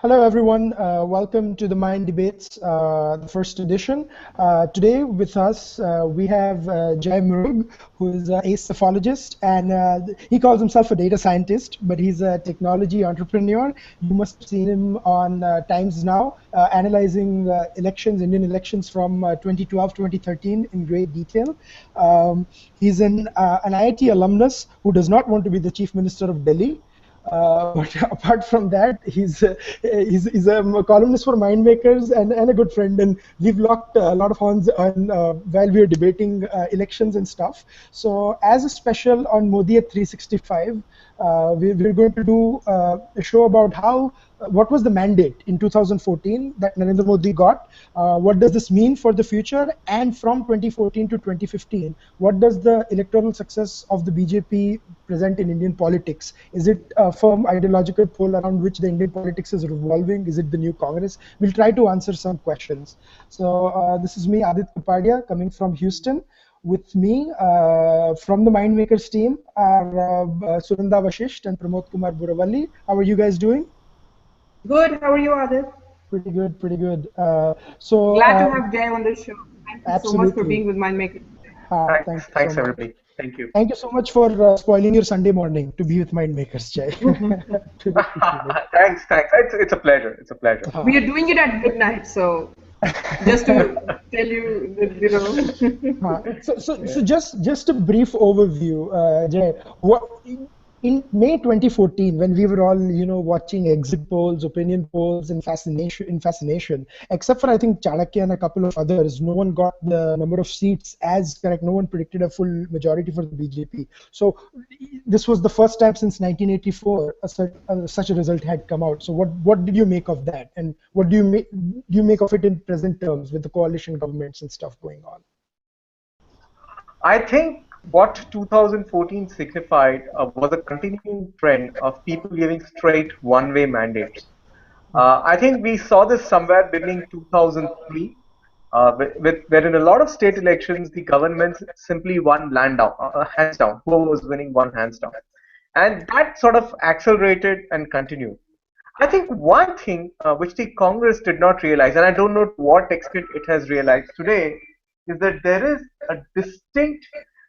Hello, everyone. Welcome to the Mind Debates, the first edition. Today with us, we have Jai Mrug, who is a psephologist, and he calls himself a data scientist, but he's a technology entrepreneur. You must have seen him on Times Now, analyzing Indian elections from 2012 to 2013 in great detail. He's an IIT alumnus who does not want to be the Chief Minister of Delhi. But apart from that, he's a columnist for Mind Makers and a good friend, and we've locked a lot of horns on while we were debating elections and stuff. So as a special on Modi at 365, we're going to do a show about what was the mandate in 2014 that Narendra Modi got, what does this mean for the future, and from 2014 to 2015, what does the electoral success of the BJP present in Indian politics? Is it a firm ideological pole around which the Indian politics is revolving? Is it the new Congress? We'll try to answer some questions. So this is me, Adit Kapadia, coming from Houston. With me from the Mind Makers team are Suranda Vashisht and Pramod Kumar Buravalli. How are you guys doing? Good. How are you, Adit? Pretty good, pretty good. So glad to have Jai on the show. Thank you absolutely. so much for being with Mind Makers. Thanks so everybody. Thank you. Thank you so much for spoiling your Sunday morning to be with Mind Makers, Jai. Thanks. It's a pleasure. It's a pleasure. We are doing it at midnight, so just to tell you, So just a brief overview, Jai. In May 2014, when we were all, watching exit polls, opinion polls, in fascination, except for I think Chanakya and a couple of others, no one got the number of seats as correct. No one predicted a full majority for the BJP. So this was the first time since 1984 such a result had come out. So what did you make of that, and what do you make of it in present terms with the coalition governments and stuff going on? I think what 2014 signified was a continuing trend of people giving straight one-way mandates. I think we saw this somewhere beginning 2003, where in a lot of state elections, the governments simply won hands down. Whoever was winning won hands down. And that sort of accelerated and continued. I think one thing which the Congress did not realize, and I don't know to what extent it has realized today, is that there is a distinct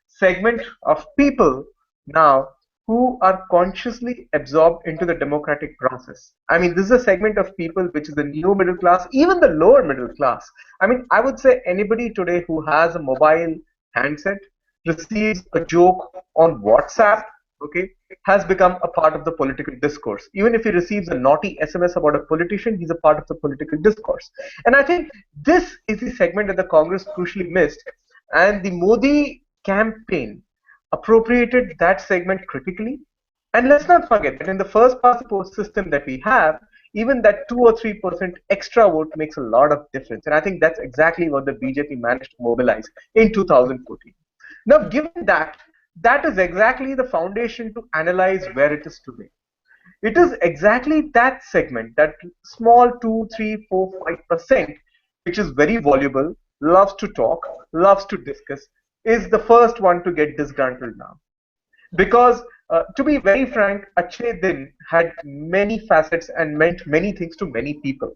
segment of people now who are consciously absorbed into the democratic process. I mean, this is a segment of people which is the new middle class, even the lower middle class. I mean, I would say anybody today who has a mobile handset, receives a joke on WhatsApp, okay, has become a part of the political discourse. Even if he receives a naughty SMS about a politician, he's a part of the political discourse. And I think this is the segment that the Congress crucially missed. And the Modi campaign appropriated that segment critically. And let's not forget that in the first past the post system that we have, even that 2 or 3% extra vote makes a lot of difference. And I think that's exactly what the BJP managed to mobilize in 2014. Now, given that is exactly the foundation to analyze where it is today. It is exactly that segment, that small 2, 3, 4, 5%, which is very voluble, loves to talk, loves to discuss, is the first one to get disgruntled now. Because to be very frank, Achhe Din had many facets and meant many things to many people.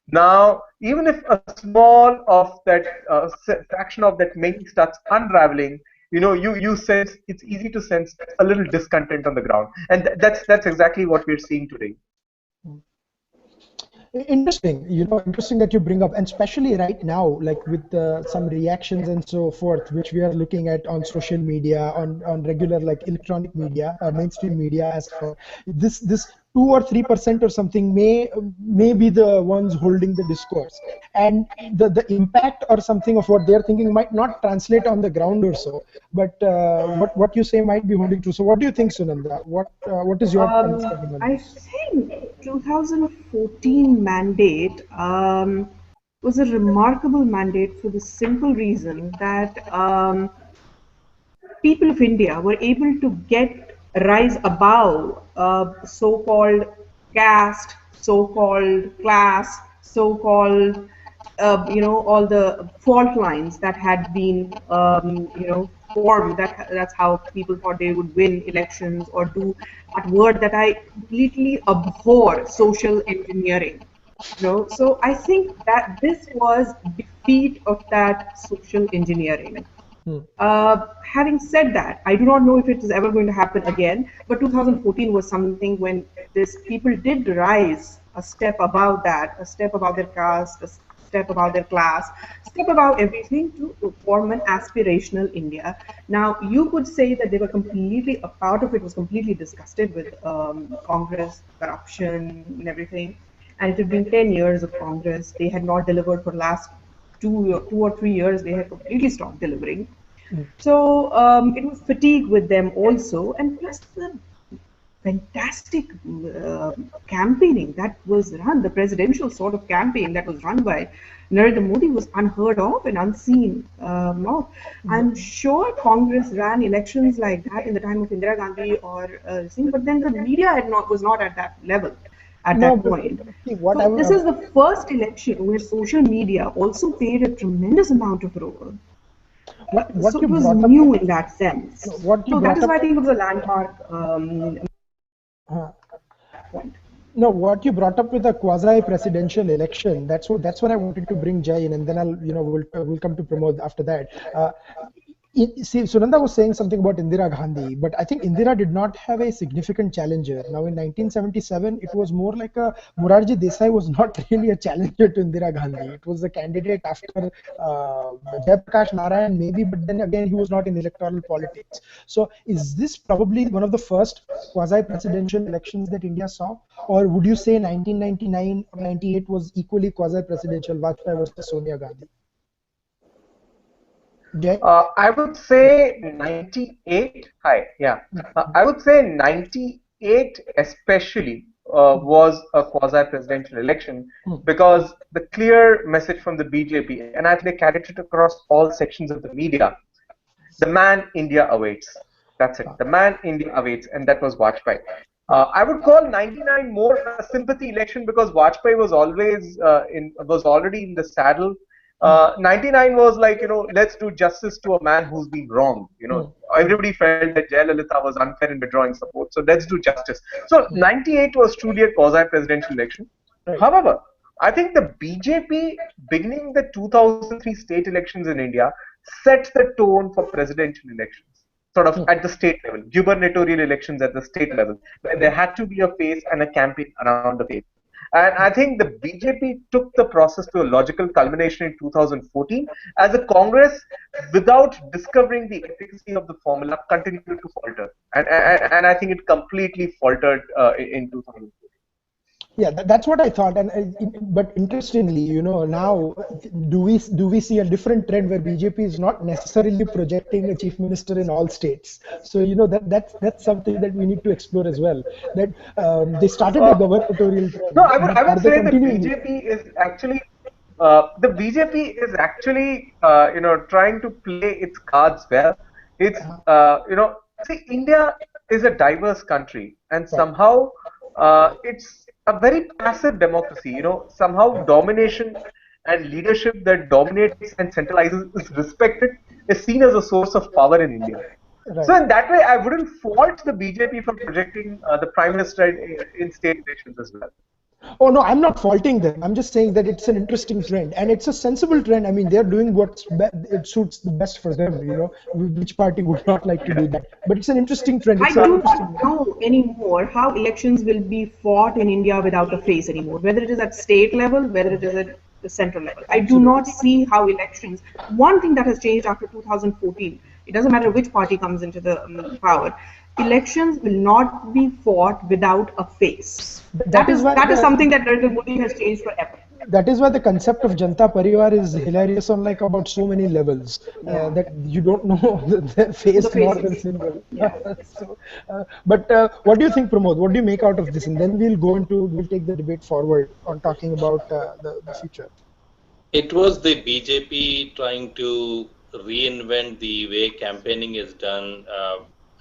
Now, even if a small of that fraction of that many starts unraveling, you sense, it's easy to sense a little discontent on the ground. And that's exactly what we're seeing today. Interesting, interesting that you bring up, and especially right now, like with some reactions and so forth, which we are looking at on social media, on regular like electronic media, mainstream media, as for this 2 or 3% or something may be the ones holding the discourse, and the impact or something of what they're thinking might not translate on the ground or so, but what you say might be holding true. So what do you think, Sunanda? What is your understanding on this? I think 2014 mandate was a remarkable mandate for the simple reason that people of India were able to rise above so-called caste, so-called class, so-called all the fault lines that had been, formed. That's how people thought they would win elections or do that word that I completely abhor, social engineering. So I think that this was defeat of that social engineering. Having said that, I do not know if it is ever going to happen again, but 2014 was something when this people did rise a step above that, a step above their caste, a step above their class, step above everything to form an aspirational India. Now, you could say that they were completely, a part of it was completely disgusted with Congress, corruption, and everything. And it had been 10 years of Congress. They had not delivered for the last 2 or 3 years. They had completely stopped delivering. So it was fatigue with them also, and plus the fantastic campaigning that was run, the presidential sort of campaign that was run by Narendra Modi was unheard of and unseen. I'm sure Congress ran elections like that in the time of Indira Gandhi or but then the media was not at that level at No, that but point. see, what I So would, this is the first election where social media also played a tremendous amount of role. what So you it was brought up, new in that sense. what you So that brought is up, why I think it was a landmark uh, point. no, what you brought up with a quasi-presidential election, that's what I wanted to bring Jai in, and then we'll come to Pramod after that. See, Sunanda was saying something about Indira Gandhi, but I think Indira did not have a significant challenger. Now, in 1977, it was more like a Morarji Desai was not really a challenger to Indira Gandhi. It was a candidate after Jayaprakash Narayan, maybe, but then again, he was not in electoral politics. So, is this probably one of the first quasi-presidential elections that India saw? Or would you say 1999 or 98 was equally quasi-presidential, Vajpayee versus Sonia Gandhi? Jay? I would say 98. Hi, yeah. I would say 98 especially was a quasi-presidential election because the clear message from the BJP, and I think they carried it across all sections of the media, the man India awaits. That's it. The man India awaits, and that was Vajpayee. I would call 99 more a sympathy election because Vajpayee was was already in the saddle. 99 was like, let's do justice to a man who's been wronged. Everybody felt that Jayalalitha was unfair in withdrawing support, so let's do justice. So 98 was truly a quasi-presidential election. Right. However, I think the BJP beginning the 2003 state elections in India set the tone for presidential elections, sort of at the state level, gubernatorial elections at the state level, where there had to be a face and a campaign around the face. And I think the BJP took the process to a logical culmination in 2014 as a Congress, without discovering the efficacy of the formula, continued to falter. And I think it completely faltered in 2014. Yeah, that's what I thought. And but interestingly, now do we see a different trend where BJP is not necessarily projecting a chief minister in all states? So that's something that we need to explore as well. That they started a gubernatorial No, trend, but I are would they say the continuing it? BJP is actually trying to play its cards well. It's see, India is a diverse country, and Right. somehow it's a very passive democracy. Somehow domination and leadership that dominates and centralizes is respected, is seen as a source of power in India. So Right. in that way, I wouldn't fault the BJP for projecting the prime minister in state elections as well. Oh no, I'm not faulting them. I'm just saying that it's an interesting trend and it's a sensible trend. I mean, they're doing it suits the best for them. Which party would not like to do that? But it's an interesting trend. I It's an do interesting. not know anymore how elections will be fought in India without a face anymore, whether it is at state level, whether it is at the central level. I do not Absolutely. see how elections, one thing that has changed after 2014, it doesn't matter which party comes into the power, elections will not be fought without a face. That is why That is the something that Narendra Modi has changed forever. that is why the concept of Janta Parivar is hilarious on like about so many levels Yeah. that you don't know the Who the face nor face the is. symbol. Yeah. So, but what do you think, Pramod? What do you make out of this? And then we'll take the debate forward on talking about the future. It was the BJP trying to reinvent the way campaigning is done.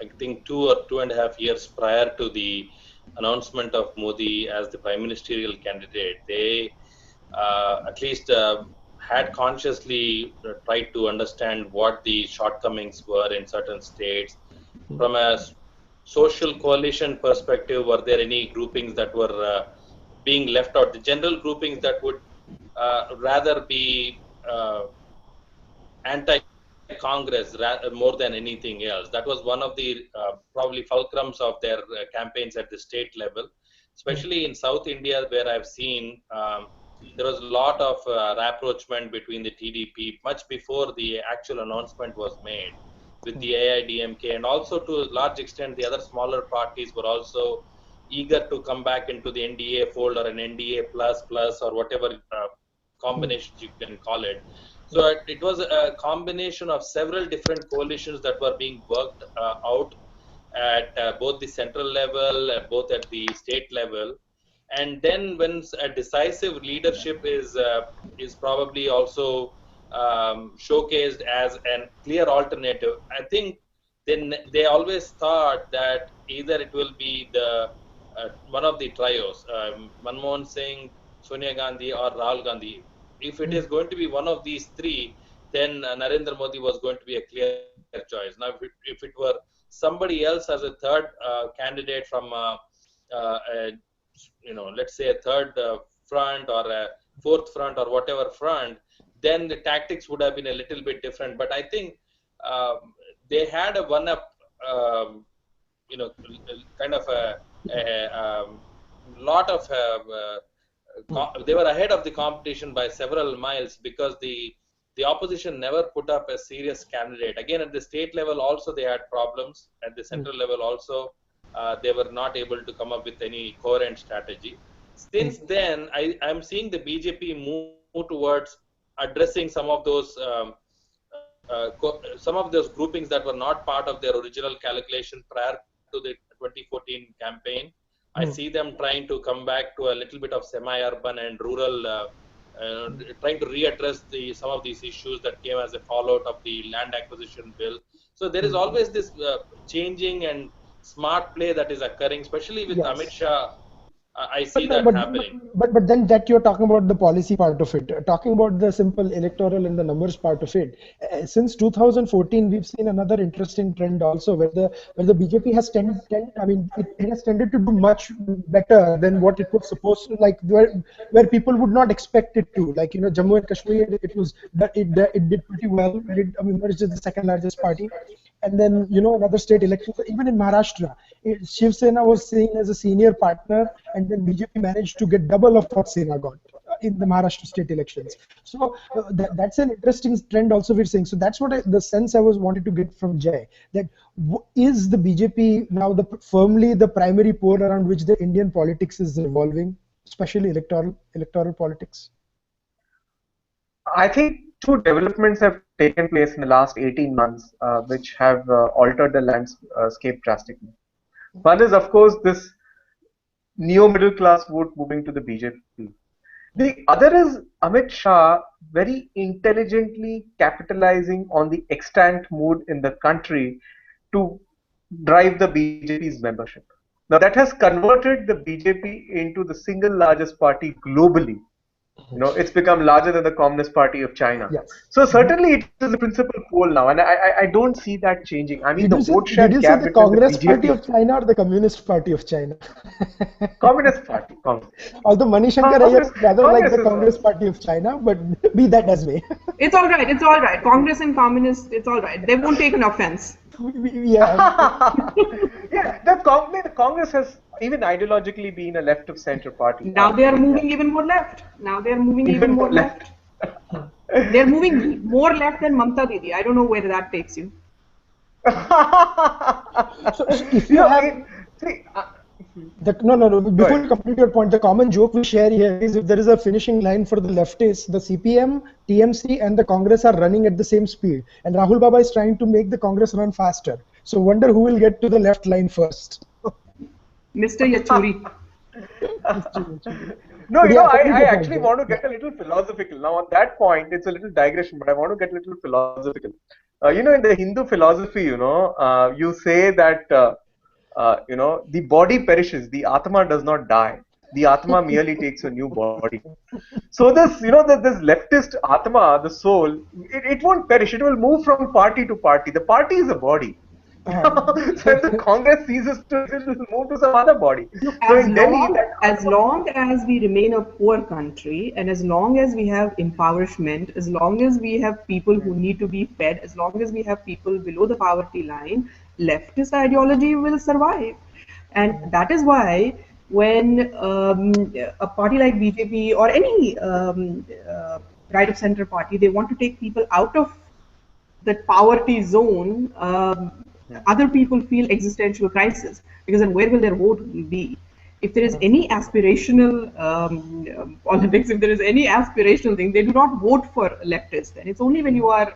I think 2 or 2.5 years prior to the announcement of Modi as the prime ministerial candidate, they at least had consciously tried to understand what the shortcomings were in certain states. From a social coalition perspective, were there any groupings that were being left out? The general groupings that would rather be anti-Congress more than anything else. That was one of the probably fulcrums of their campaigns at the state level, especially in South India, where I've seen there was a lot of rapprochement between the TDP much before the actual announcement was made with the AIDMK, and also to a large extent the other smaller parties were also eager to come back into the NDA fold or an NDA plus or whatever combinations you can call it. So it was a combination of several different coalitions that were being worked out at both the central level, both at the state level, and then when a decisive leadership is probably also showcased as a clear alternative, I think then they always thought that either it will be the one of the trios, Manmohan Singh, Sonia Gandhi, or Rahul Gandhi. If it is going to be one of these three, then Narendra Modi was going to be a clear choice. Now, if it were somebody else as a third candidate from, let's say a third front or a fourth front or whatever front, then the tactics would have been a little bit different. But I think they had a one-up, kind of a lot of they were ahead of the competition by several miles, because the opposition never put up a serious candidate. Again, at the state level also they had problems. At the central level also they were not able to come up with any coherent strategy. Since then, I'm seeing the BJP move towards addressing some of those groupings that were not part of their original calculation prior to the 2014 campaign. I see them trying to come back to a little bit of semi-urban and rural, trying to readdress some of these issues that came as a fallout of the land acquisition bill. So there is always this changing and smart play that is occurring, especially with Amit Shah. I see that happening. But then that you're talking about the policy part of it, talking about the simple electoral and the numbers part of it. Since 2014, we've seen another interesting trend also, where the BJP has it has tended to do much better than what it was supposed to, like where people would not expect it to. Like Jammu and Kashmir, it did pretty well, where it emerged as the second largest party. And then, another state elections, even in Maharashtra, Shiv Sena was seen as a senior partner, and then BJP managed to get double of what Sena got in the Maharashtra state elections. So that's an interesting trend also we're seeing. So that's what the sense I was wanted to get from Jai, that is the BJP now firmly the primary pole around which the Indian politics is revolving, especially electoral politics? I think two developments have taken place in the last 18 months, which have altered the landscape drastically. One is, of course, this neo-middle class vote moving to the BJP. The other is Amit Shah very intelligently capitalizing on the extant mood in the country to drive the BJP's membership. Now that has converted the BJP into the single largest party globally. It's become larger than the Communist Party of China. Yes. So certainly it is the principal pole now, and I don't see that changing. I mean, the vote share gap. Did you say the Congress Party of China or the Communist Party of China? Communist Party. Although Mani Shankar Iyer is rather like the Congress Party of China, but be that as may. It's all right. It's all right. Congress and Communists, it's all right. They won't take an offense. Yeah. Yeah. The Congress has even ideologically been a left of center party. Now they are moving even more left. They're moving more left than Mamta Didi. I don't know where that takes you. So if you have... No. Before you complete your point, the common joke we share here is, if there is a finishing line for the leftists, the CPM, TMC and the Congress are running at the same speed. And Rahul Baba is trying to make the Congress run faster. So wonder who will get to the left line first. Mr. Yachuri. No, I actually want to get a little philosophical. Now on that point, it's a little digression, but I want to get a little philosophical. In the Hindu philosophy, you say that the body perishes, the Atma does not die. The Atma merely takes a new body. So this, this leftist Atma, the soul, it won't perish. It will move from party to party. The party is a body. So if the Congress ceases to, it will move to some other body. Look, So in Delhi, as long as we remain a poor country, and as long as we have impoverishment, as long as we have people who need to be fed, as long as we have people below the poverty line, leftist ideology will survive. And that is why when a party like BJP or any right of center party, they want to take people out of that poverty zone, other people feel existential crisis, because then where will their vote be? If there is any aspirational politics, if there is any aspirational thing, they do not vote for leftists. And it's only when you are,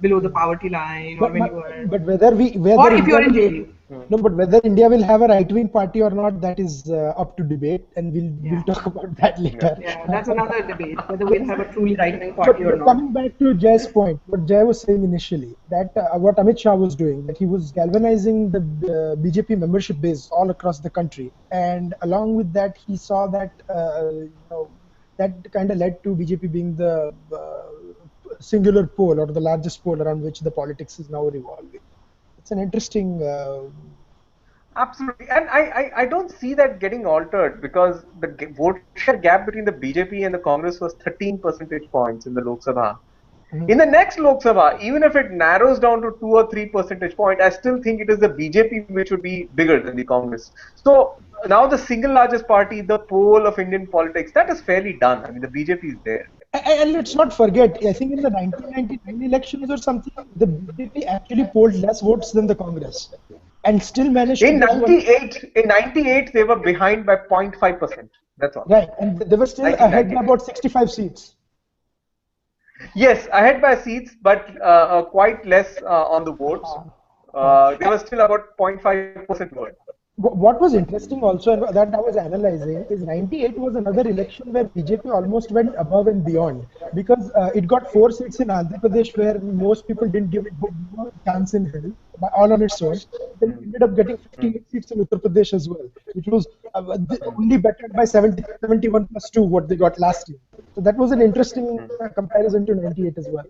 below the poverty line, or when you are, but whether or if you are in jail. No, but whether India will have a right-wing party or not, that is up to debate, and we'll talk about that later. Yeah, that's another debate, whether we'll have a truly right-wing party or not. Coming back to Jai's point, what Jai was saying initially, that what Amit Shah was doing, that he was galvanizing the BJP membership base all across the country, and along with that, he saw that that kind of led to BJP being the singular pole, or the largest pole around which the politics is now revolving. It's an interesting. Absolutely, and I don't see that getting altered, because the vote share gap between the BJP and the Congress was 13 percentage points in the Lok Sabha. In the next Lok Sabha, even if it narrows down to 2 or 3 percentage points, I still think it is the BJP which would be bigger than the Congress. So now the single largest party, the pole of Indian politics, that is fairly done. I mean, the BJP is there. And let's not forget, I think in the 1999 elections or something, the BJP actually polled less votes than the Congress, and still managed in to 98. In 98, they were behind by 0.5%. That's all. Right, and they were still ahead by about 65 seats. Yes, ahead by seats, but quite less on the votes. They were still about 0.5% vote. What was interesting also, and that I was analyzing, is 98 was another election where BJP almost went above and beyond, because it got 4 seats in Andhra Pradesh where most people didn't give it a chance in hell, all on its own. Then it ended up getting 58 seats in Uttar Pradesh as well, which was only bettered by 71 plus 2 what they got last year. So that was an interesting comparison to 98 as well.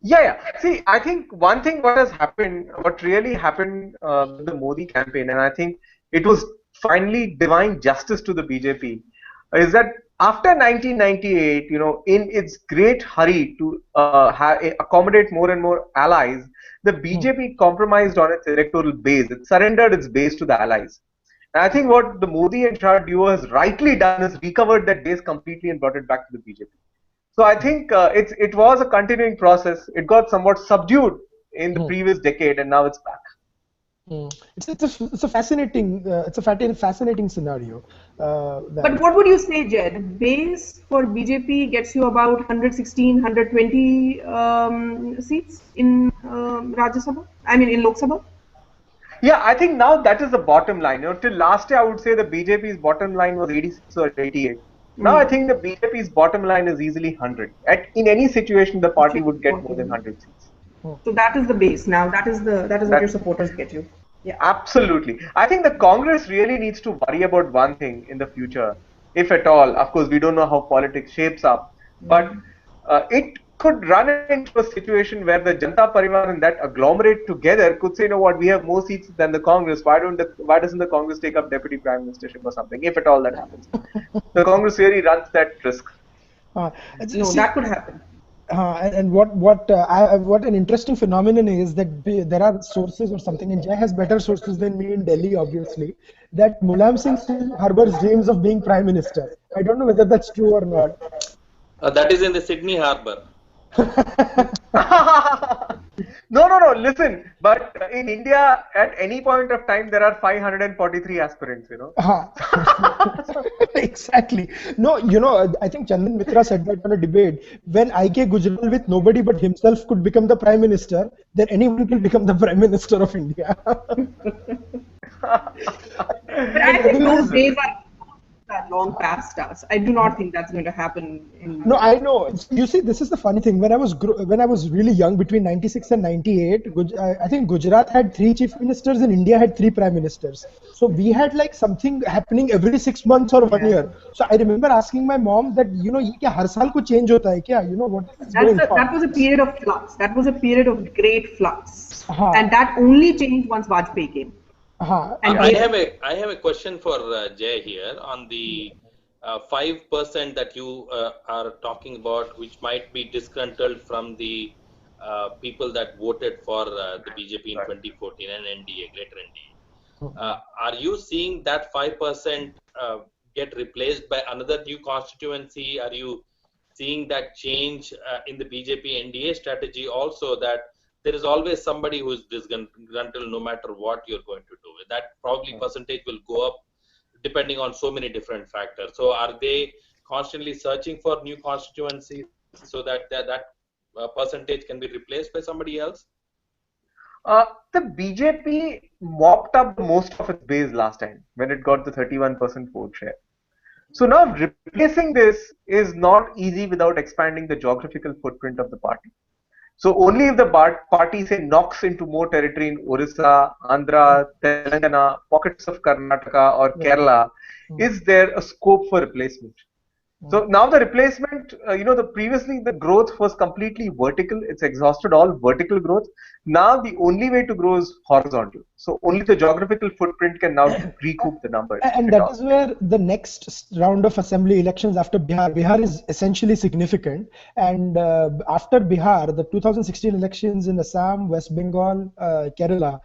Yeah. See, I think one thing what really happened with the Modi campaign, and I think it was finally divine justice to the BJP, is that after 1998, in its great hurry to accommodate more and more allies, the BJP compromised on its electoral base. It surrendered its base to the allies. And I think what the Modi and Shah duo has rightly done is recovered that base completely and brought it back to the BJP. So I think it was a continuing process. It got somewhat subdued in the previous decade, and now it's back. It's a fascinating scenario. But what would you say, Jai? The base for BJP gets you about 116, 120 seats in Rajya Sabha. I mean, in Lok Sabha. Yeah, I think now that is the bottom line. Till last year, I would say the BJP's bottom line was 86 or 88. Now I think the BJP's bottom line is easily 100. In any situation, the party would get more than 100 seats. So that is the base now. That is what your supporters get you. Yeah. Absolutely. I think the Congress really needs to worry about one thing in the future, if at all. Of course, we don't know how politics shapes up, but it could run into a situation where the Janata Parivar and that agglomerate together could say, you know what, we have more seats than the Congress. Why doesn't the Congress take up deputy prime ministership or something? If at all that happens, the Congress really runs that risk. That could happen. And what an interesting phenomenon is that there are sources or something, and Jai has better sources than me in Delhi, obviously, that Mulayam Singh still harbors dreams of being prime minister. I don't know whether that's true or not. That is in the Sydney Harbour. No. Listen, but in India, at any point of time, there are 543 aspirants. Exactly. No, I think Chandan Mitra said that on a debate. When I.K. Gujral with nobody but himself could become the prime minister, then anyone can become the prime minister of India. But I think those days are long past us. I do not think that's going to happen. No, I know. You see, this is the funny thing. When I was really young, between 96 and 98, I think Gujarat had 3 chief ministers and India had 3 prime ministers. So we had like something happening every 6 months or 1 year. So I remember asking my mom that, ye kya har saal ko change hota hai kya? What is going on? That was a period of flux. That was a period of great flux. And that only changed once Vajpayee came. And I have a question for Jay here on the 5% that you are talking about, which might be disgruntled from the people that voted for the BJP in 2014 and NDA, greater NDA. Are you seeing that 5% get replaced by another new constituency? Are you seeing that change in the BJP NDA strategy also, that there is always somebody who is disgruntled no matter what you're going to do? That probably percentage will go up depending on so many different factors. So are they constantly searching for new constituencies so that percentage can be replaced by somebody else? The BJP mopped up most of its base last time when it got the 31% vote share. So now replacing this is not easy without expanding the geographical footprint of the party. So only if the party, say, knocks into more territory in Orissa, Andhra, Telangana, pockets of Karnataka or Kerala, is there a scope for replacement. So now the replacement, previously the growth was completely vertical. It's exhausted all vertical growth. Now the only way to grow is horizontal. So only the geographical footprint can now recoup the numbers. And that is where the next round of assembly elections after Bihar is essentially significant. And after Bihar, the 2016 elections in Assam, West Bengal, Kerala,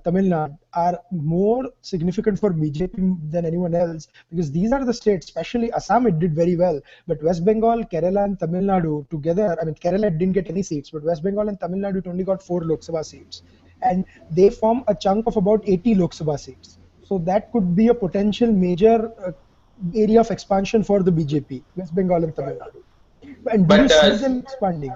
Tamil Nadu are more significant for BJP than anyone else, because these are the states, especially Assam, it did very well. But West Bengal, Kerala and Tamil Nadu together, I mean, Kerala didn't get any seats, but West Bengal and Tamil Nadu it only got 4 Lok Sabha seats. And they form a chunk of about 80 Lok Sabha seats. So that could be a potential major area of expansion for the BJP, West Bengal and Tamil Nadu. And do you see them expanding?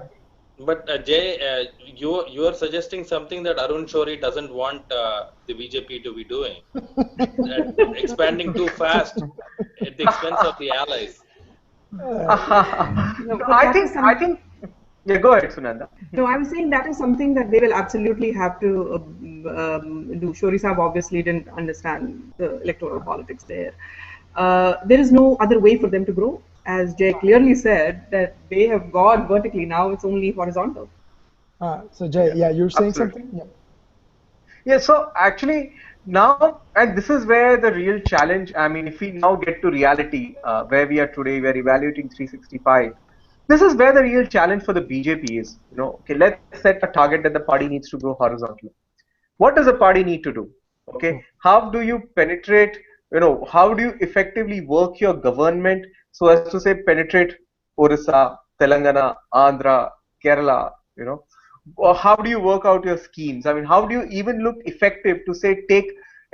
But Jay, you are suggesting something that Arun Shourie doesn't want the BJP to be doing, expanding too fast at the expense of the allies. I think. Yeah, go ahead, Sunanda. No, I was saying that is something that they will absolutely have to do. Shourie Saab obviously didn't understand the electoral politics there. There is no other way for them to grow. As Jay clearly said, that they have gone vertically, now it's only horizontal. So Jay, yeah, you're saying something? Yeah, so actually now, and this is where the real challenge, I mean, if we now get to reality, where we are today, we are evaluating 365. This is where the real challenge for the BJP is. Okay, let's set a target that the party needs to grow horizontally. What does the party need to do? Okay, how do you penetrate, how do you effectively work your government so as to say penetrate Orissa, Telangana, Andhra, Kerala, or how do you work out your schemes? I mean, how do you even look effective to say take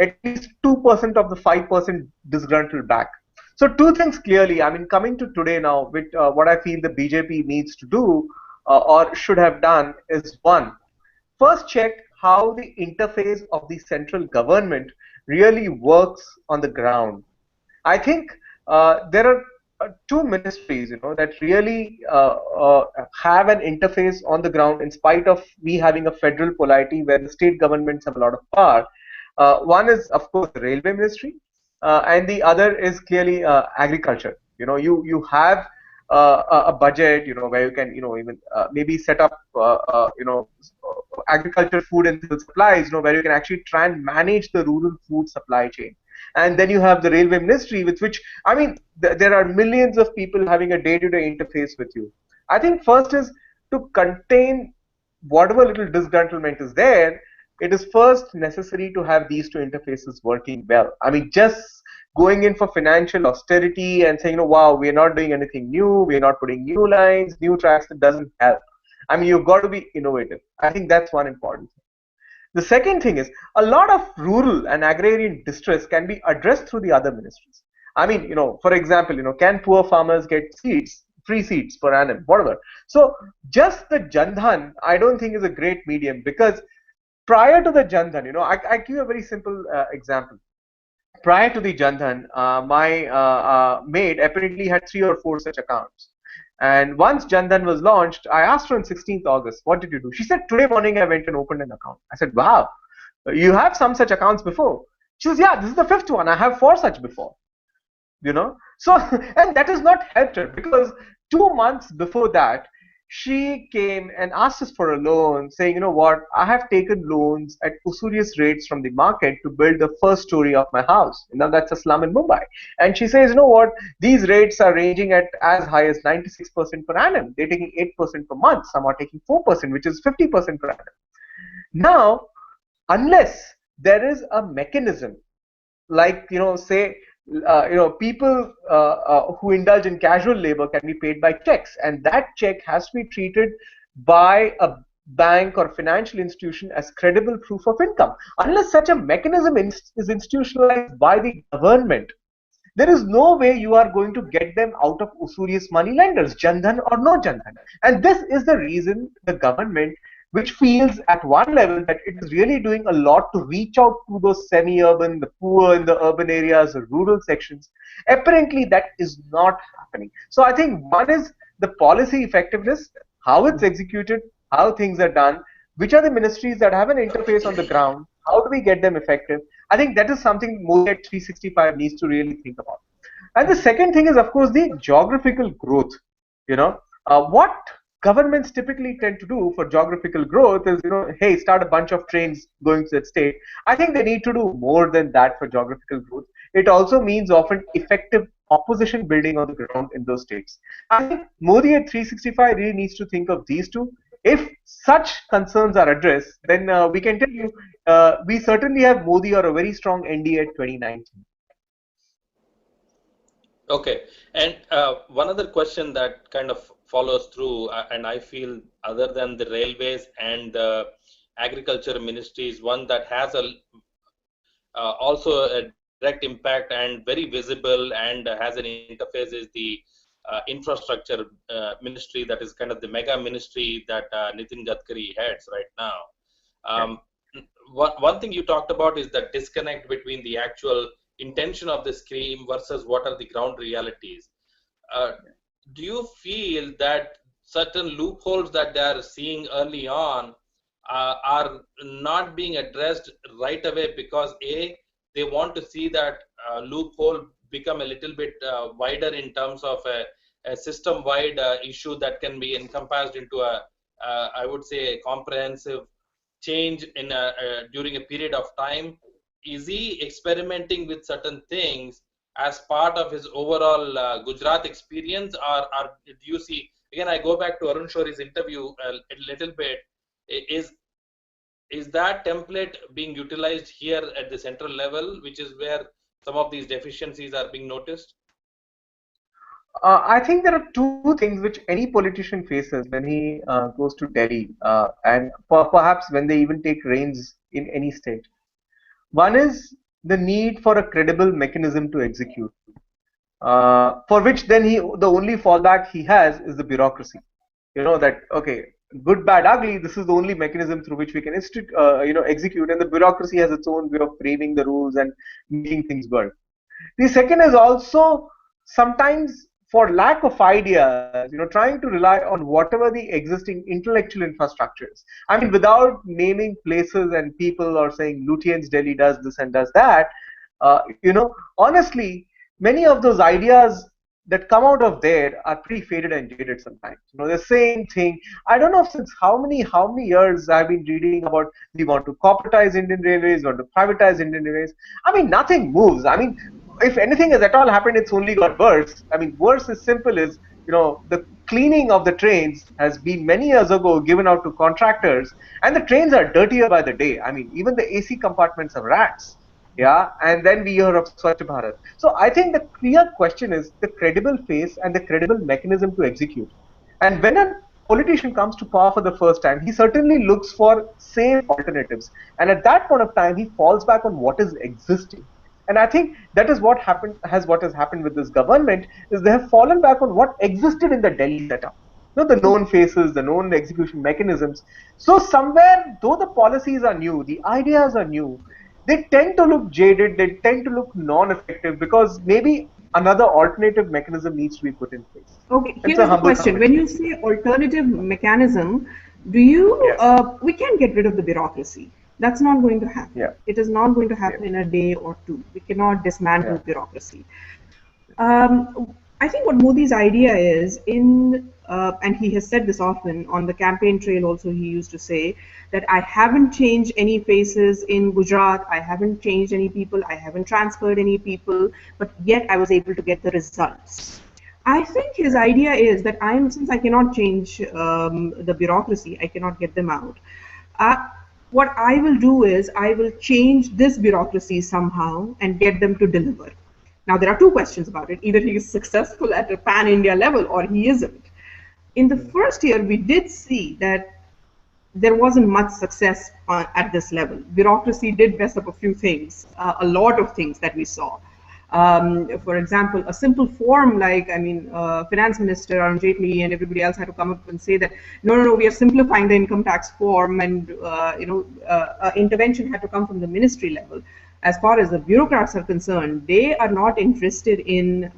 at least 2% of the 5% disgruntled back? So 2 things clearly, I mean, coming to today now, with what I feel the BJP needs to do or should have done is 1, first check how the interface of the central government really works on the ground. I think there are 2 ministries, that really have an interface on the ground in spite of we having a federal polity where the state governments have a lot of power. One is, of course, the railway ministry, and the other is clearly agriculture. You have a budget, where you can, even maybe set up, agriculture, food and civil supplies, where you can actually try and manage the rural food supply chain. And then you have the railway ministry, with which, I mean, there are millions of people having a day-to-day interface with you. I think first is to contain whatever little disgruntlement is there. It is first necessary to have these 2 interfaces working well. I mean, just going in for financial austerity and saying, wow, we are not doing anything new, we are not putting new lines, new tracks, that doesn't help. I mean, you've got to be innovative. I think that's one important thing. The second thing is, a lot of rural and agrarian distress can be addressed through the other ministries. I mean, for example, can poor farmers get seeds, free seeds per annum, whatever. So just the Jan Dhan, I don't think is a great medium, because prior to the Jan Dhan, I give you a very simple example. prior to the Jandhan, my maid apparently had 3 or 4 such accounts. And once Jandhan was launched, I asked her on 16th August, what did you do? She said, today morning I went and opened an account. I said, wow, you have some such accounts before. She says, yeah, this is the 5th one. I have 4 such before. So and that has not helped her, because 2 months before that she came and asked us for a loan, saying, you know what, I have taken loans at usurious rates from the market to build the first story of my house. Now that's a slum in Mumbai. And she says, you know what, these rates are ranging at as high as 96% per annum. They're taking 8% per month. Some are taking 4%, which is 50% per annum. Now, unless there is a mechanism, like, say, people who indulge in casual labor can be paid by checks, and that check has to be treated by a bank or financial institution as credible proof of income. Unless such a mechanism is institutionalized by the government, there is no way you are going to get them out of usurious money lenders, Jandhan or no Jandhan. And this is the reason the government, which feels at one level that it is really doing a lot to reach out to those semi-urban, the poor in the urban areas, the rural sections, apparently that is not happening. So I think one is the policy effectiveness, how it's executed, how things are done, which are the ministries that have an interface on the ground, how do we get them effective? I think that is something Modi at 365 needs to really think about. And the second thing is, of course, the geographical growth. What governments typically tend to do for geographical growth is, hey, start a bunch of trains going to that state. I think they need to do more than that for geographical growth. It also means often effective opposition building on the ground in those states. I think Modi at 365 really needs to think of these two. If such concerns are addressed, then we can tell you we certainly have Modi or a very strong NDA at 2019. Okay, and one other question that kind of follows through, and I feel other than the railways and the agriculture ministries, one that has also a direct impact and very visible and has an interface is the infrastructure ministry, that is kind of the mega ministry that Nitin Gadkari heads right now. One thing you talked about is the disconnect between the actual intention of the scheme versus what are the ground realities. Do you feel that certain loopholes that they are seeing early on are not being addressed right away because they want to see that loophole become a little bit wider in terms of a system-wide issue that can be encompassed into I would say, a comprehensive change in during a period of time? Is he experimenting with certain things as part of his overall Gujarat experience, or do you see, again, I go back to Arun Shoury's interview a little bit, is that template being utilized here at the central level, which is where some of these deficiencies are being noticed? I think there are two things which any politician faces when he goes to Delhi, and perhaps when they even take reins in any state. One is the need for a credible mechanism to execute, for which then the only fallback he has is the bureaucracy. That, okay, good, bad, ugly, this is the only mechanism through which we can execute, and the bureaucracy has its own way of framing the rules and making things work. The second is also sometimes, for lack of ideas, trying to rely on whatever the existing intellectual infrastructure is. I mean, without naming places and people or saying Lutyens Delhi does this and does that, honestly, many of those ideas that come out of there are pretty faded and jaded sometimes. The same thing. I don't know since how many years I've been reading about we want to corporatize Indian Railways, want to privatize Indian Railways. I mean, nothing moves. I mean, if anything has at all happened, it's only got worse. I mean, worse is simple as, the cleaning of the trains has been many years ago given out to contractors, and the trains are dirtier by the day. I mean, even the AC compartments have rats. Yeah, and then we hear of Swachh Bharat. So I think the clear question is the credible face and the credible mechanism to execute. And when a politician comes to power for the first time, he certainly looks for safe alternatives. And at that point of time, he falls back on what is existing. And I think that is what has happened with this government, is they have fallen back on what existed in the Delhi setup. The known faces, the known execution mechanisms. So somewhere, though the policies are new, the ideas are new, they tend to look jaded, they tend to look non-effective because maybe another alternative mechanism needs to be put in place. Okay, It's here a is the humble question. When comment. you say alternative mechanism, do you, Yes. we can get rid of the bureaucracy. That's not going to happen. Yeah. It is not going to Yeah. happen in a day or two. We cannot dismantle Yeah. bureaucracy. I think what Modi's idea is and he has said this often on the campaign trail also, he used to say that I haven't changed any faces in Gujarat, I haven't changed any people, I haven't transferred any people, but yet I was able to get the results. I think his Yeah. idea is that since I cannot change the bureaucracy, I cannot get them out. Uh, what I will do is I will change this bureaucracy somehow and get them to deliver. Now, there are two questions about it. Either he is successful at a pan India level or he isn't. In the Mm. first year, we did see that there wasn't much success at this level. Bureaucracy did mess up a few things, a lot of things that we saw. For example, a simple form like, Finance Minister Arun Jaitley and everybody else had to come up and say that, no, we are simplifying the income tax form, and intervention had to come from the ministry level. As far as the bureaucrats are concerned, they are not interested in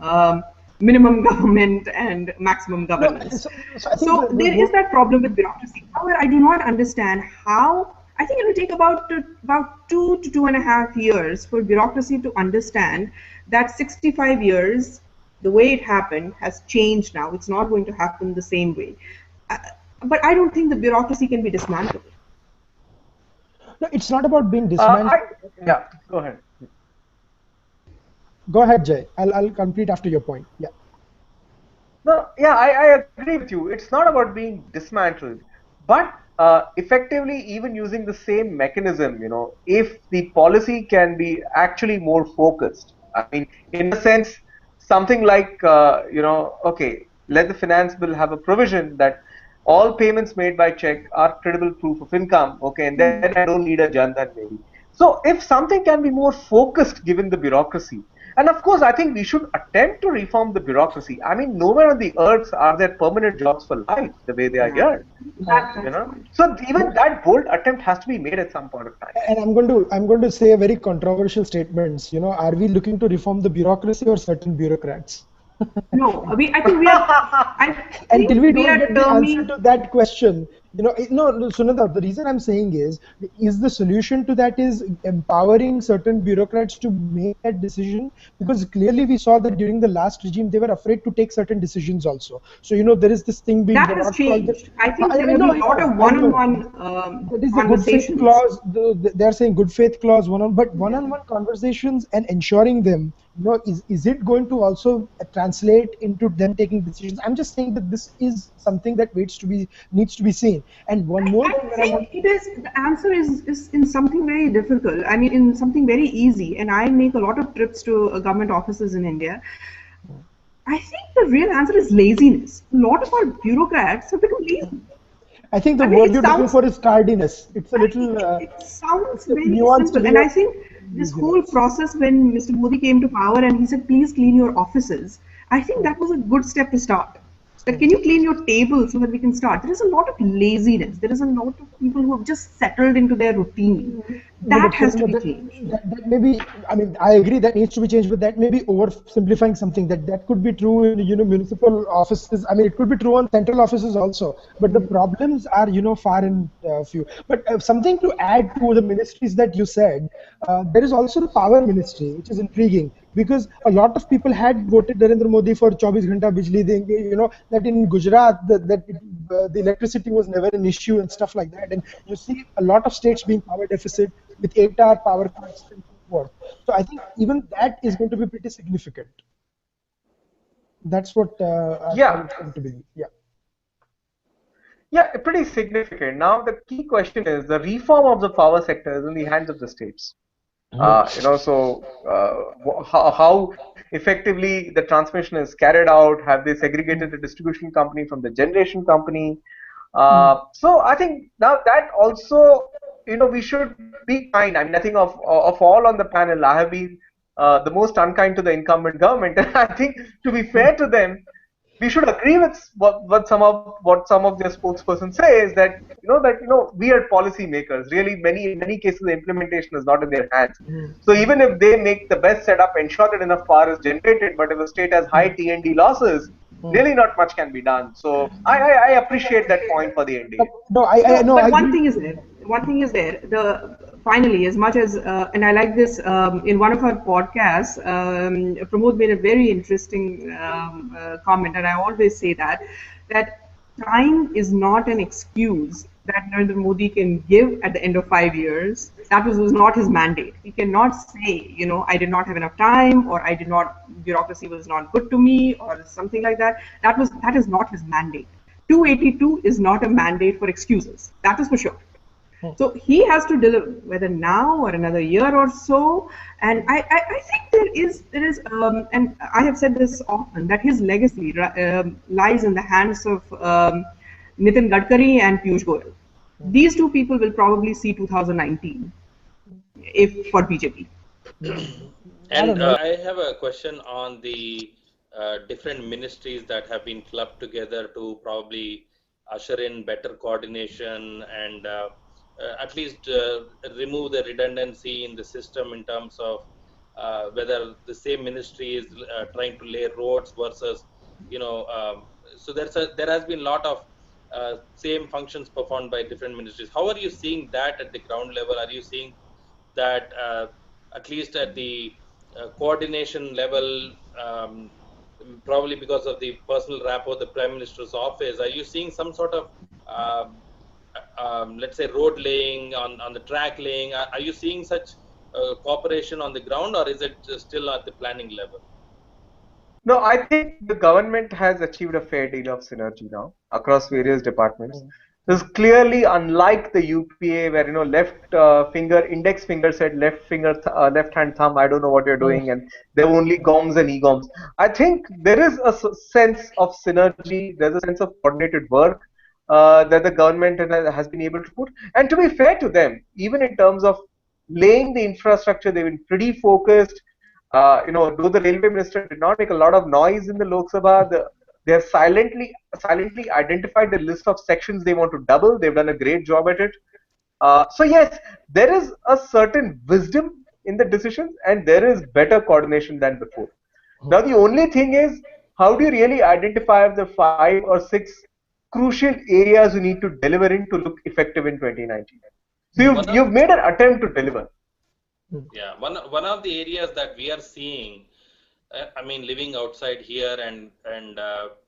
minimum government and maximum No, governance. so I think So there is that problem with bureaucracy. However, I do not understand how. I think it will take about 2 to 2.5 years for bureaucracy to understand that 65 years, the way it happened, has changed now. It's not going to happen the same way. Uh, but I don't think the bureaucracy can be dismantled. no, it's not about being Uh, I, dismantled. yeah, go ahead. Go ahead, Jay. I'll complete after your point. Yeah. No, yeah, I agree with you. It's not about being dismantled, but effectively, even using the same mechanism, if the policy can be actually more focused. I mean, in a sense, something like, okay, let the finance bill have a provision that all payments made by check are credible proof of income. Okay, and then I don't need a Jan Dhan maybe. So if something can be more focused given the bureaucracy, and of course, I think we should attempt to reform the bureaucracy. I mean, nowhere on the earth are there permanent jobs for life the way they are Yeah, here. that's the point. So even that bold attempt has to be made at some point of time. And I'm going to say a very controversial statements. Are we looking to reform the bureaucracy or certain bureaucrats? No, I think we are. I Until think we we don't are get the answer terming. to that question, no, Sunanda, the reason I'm saying is the solution to that is empowering certain bureaucrats to make that decision, because clearly we saw that during the last regime they were afraid to take certain decisions also. So there is this thing being That has brought called the, changed. I think there I will know, be a lot of I know. one-on-one That is the good faith conversations. clause. They are saying good faith clause but one-on-one conversations and ensuring them, is it going to also translate into them taking decisions? I'm just saying that this is something that needs to be seen. And one more I thing that I think want. it is. The answer is in something very difficult. I mean, in something very easy. And I make a lot of trips to government offices in India. I think the real answer is laziness. A lot of our bureaucrats have become lazy. I think the I mean, word it you're looking sounds for is tardiness. It's a little it sounds very nuanced simple. way And I of think this using whole it. process when Mr. Modi came to power and he said, please clean your offices, I think that was a good step to start. That can you clean your table so that we can start? There is a lot of laziness. There is a lot of people who have just settled into their routine. No, That but has to Surendra, be changed. that may be, I mean, I agree that needs to be changed, but that may be oversimplifying something. That could be true in, municipal offices. I mean, it could be true on central offices also, but the problems are, far and few. But something to add to the ministries that you said, there is also the power ministry, which is intriguing, because a lot of people had voted Narendra Modi for 24 Ghanta Bijli Denge, that in Gujarat, the electricity was never an issue and stuff like that. And you see a lot of states being power deficit with 8-hour power cuts and so forth. So I think even that is going to be pretty significant. That's what Yeah, I'm going to believe. Yeah. yeah, pretty significant. Now the key question is the reform of the power sector is in the hands of the states. How effectively the transmission is carried out? Have they segregated the distribution company from the generation company? So I think now that also, we should be kind. I mean, I think of all on the panel, I have been the most unkind to the incumbent government. And I think to be fair to them, we should agree with what some of their spokespersons say is that we are policy makers. Really, in many cases the implementation is not in their hands. So even if they make the best setup, ensure that enough power is generated, but if the state has high T&D losses, really not much can be done. So I appreciate that point for the NDA. No, No, no, I but one agree. thing is there. One thing is there. Finally, as much as and I like this in one of our podcasts, Pramod made a very interesting comment, and I always say that time is not an excuse that Narendra Modi can give at the end of 5 years. That was not his mandate. He cannot say, I did not have enough time, or I did not, bureaucracy was not good to me, or something like that. That is not his mandate. 282 is not a mandate for excuses. That is for sure. So he has to deliver, whether now or another year or so. And I think there is, and I have said this often, that his legacy lies in the hands of Nitin Gadkari and Piyush Goyal. These two people will probably see 2019 if for BJP. And I have a question on the different ministries that have been clubbed together to probably usher in better coordination and at least remove the redundancy in the system in terms of whether the same ministry is trying to lay roads versus, so there has been a lot of same functions performed by different ministries. How are you seeing that at the ground level? Are you seeing that at least at the coordination level, probably because of the personal rapport of the Prime Minister's office, are you seeing some sort of, let's say, road laying, on the track laying? Are you seeing such cooperation on the ground, or is it still at the planning level? No, I think the government has achieved a fair deal of synergy now across various departments. This is clearly unlike the UPA, where left index finger said left hand thumb. I don't know what you're doing, and there were only goms and egoms. I think there is a sense of synergy. There's a sense of coordinated work that the government has been able to put. And to be fair to them, even in terms of laying the infrastructure, they've been pretty focused. Though the railway minister did not make a lot of noise in the Lok Sabha, they have silently identified the list of sections they want to double. They've done a great job at it. So yes, there is a certain wisdom in the decisions, and there is better coordination than before. Now the only thing is, how do you really identify the 5 or 6 crucial areas you need to deliver in to look effective in 2019? So you've made an attempt to deliver. Yeah, one of the areas that we are seeing, I mean, living outside here and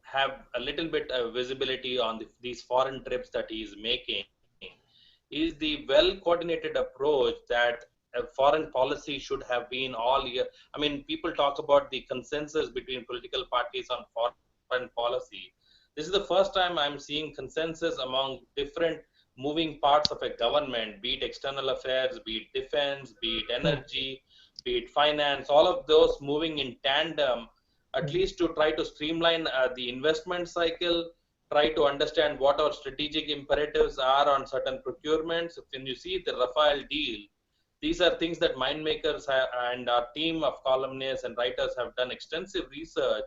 have a little bit of visibility on these foreign trips that he is making, is the well coordinated approach that a foreign policy should have been all year. I mean, people talk about the consensus between political parties on foreign policy. This is the first time I'm seeing consensus among different moving parts of a government, be it external affairs, be it defense, be it energy, be it finance, all of those moving in tandem, at least to try to streamline the investment cycle, try to understand what our strategic imperatives are on certain procurements. When you see the Rafale deal, these are things that mind makers and our team of columnists and writers have done extensive research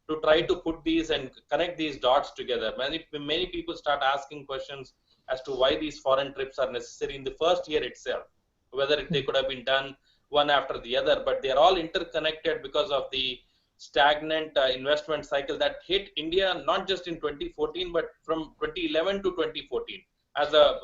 to try to put these and connect these dots together. Many people start asking questions as to why these foreign trips are necessary in the first year itself, whether they could have been done one after the other, but they are all interconnected because of the stagnant investment cycle that hit India not just in 2014, but from 2011 to 2014 as a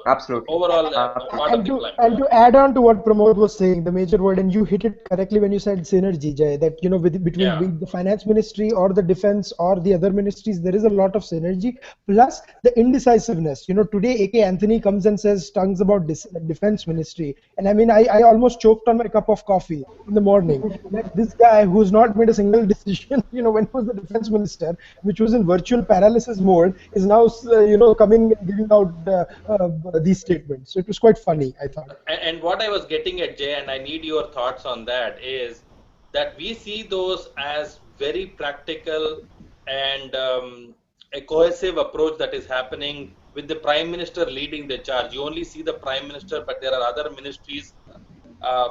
overall part of the climate. And to add on to what Pramod was saying, the major word, and you hit it correctly when you said synergy, Jai, that between the finance ministry or the defense or the other ministries, there is a lot of synergy. Plus the indecisiveness. Today AK Anthony comes and says tongues about defense ministry, and I mean I almost choked on my cup of coffee in the morning. That this guy who's not made a single decision, when he was the defense minister, which was in virtual paralysis mode, is now coming and giving out these statements. So it was quite funny, I thought. And what I was getting at, Jay, and I need your thoughts on that, is that we see those as very practical and a cohesive approach that is happening with the Prime Minister leading the charge. You only see the Prime Minister, but there are other ministries